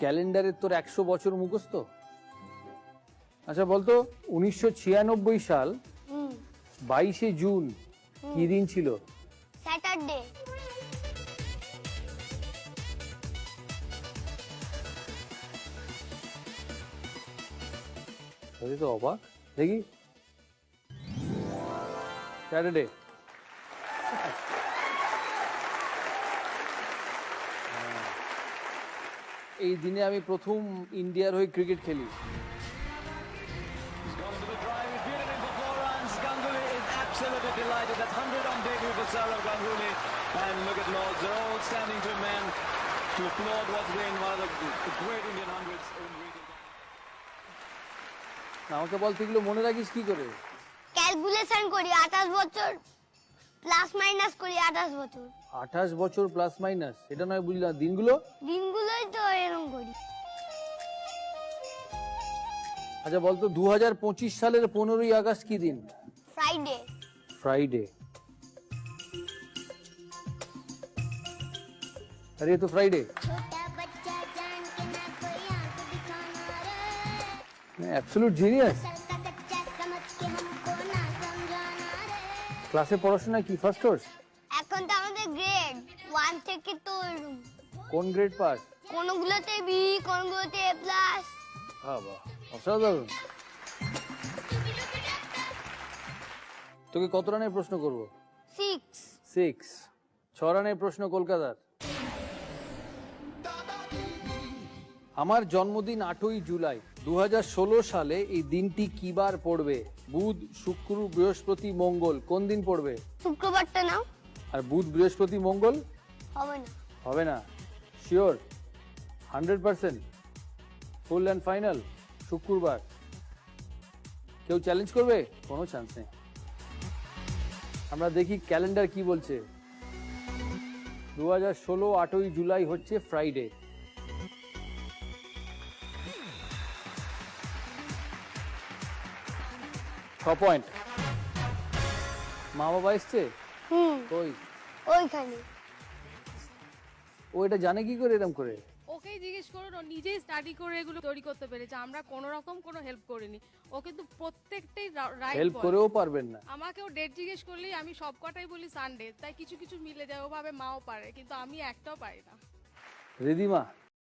ক্যালেন্ডারের তোর 100 বছর মুখস্থ? আচ্ছা বলতো 1996 সাল 22শে জুন কি দিন ছিল? স্যাটারডে। তো অবাক দেখি। স্যাটারডে। এই দিনে আমি প্রথম ইন্ডিয়ার হয়ে ক্রিকেট খেলি। আমাকে বল তুই মনে রাখিস কি করে? ক্যালকুলেশন করি 28 বছর প্লাস মাইনাস করি 28 বছর। 28 বছর প্লাস মাইনাস, এটা নয় বুঝলাম। দিনগুলো দিনগুলোই তো এরকম করি। আচ্ছা বলতো 2025 সালের 15ই আগস্ট কি দিন? ফ্রাইডে। फ्राइडे। अरे ये तो फ्राइडे। Absolute genius. ক্লাসে পড়াশোনা কি ফার্স্ট কোর্স? এখন তো আমাদের গ্রেড 1 থেকে তো কোন গ্রেড পাস? কোনগুলোতে বি, কোনগুলোতে এ প্লাস। বাহ, অসাধারণ। তোকে কত রানের প্রশ্ন করব? 6। 6 রানের প্রশ্ন কলকাতার। আমার জন্মদিন 8ই জুলাই। 2016 সালে এই দিনটি কি বার পড়বে? বুধ, শুক্র, বৃহস্পতি, মঙ্গল। কোন দিন পড়বে? শুক্রবারটা নাও। আর বুধ, বৃহস্পতি, মঙ্গল হবে না। হবে না? শিওর? 100%? Full and final? শুক্রবার? কেউ চ্যালেঞ্জ করবে? কোনো চান্স নেই। আমরা দেখি ক্যালেন্ডার কি বলছে। 2016 8ই জুলাই হচ্ছে ফ্রাইডে। পয়েন্ট। মা বাবা এসছে? কই? ওইখানে। ও এটা জানে কি করে এরকম করে? ওকেই জিজ্ঞেস করুন, ও নিজেই স্টাডি করে এগুলো তৈরি করতে পেরেছে। আমরা কোনো রকম কোনো হেল্প করিনি। ও কিন্তু প্রত্যেকটাই রাইট। হেল্প করেও পারবেন না। আমাকে ও ডেট জিজ্ঞেস করলেই আমি সব কটাই বলি সানডে, তাই কিছু কিছু মিলে যায়। ও ভাবে মাও পারে, কিন্তু আমি একটাও পারি না। রিদিমা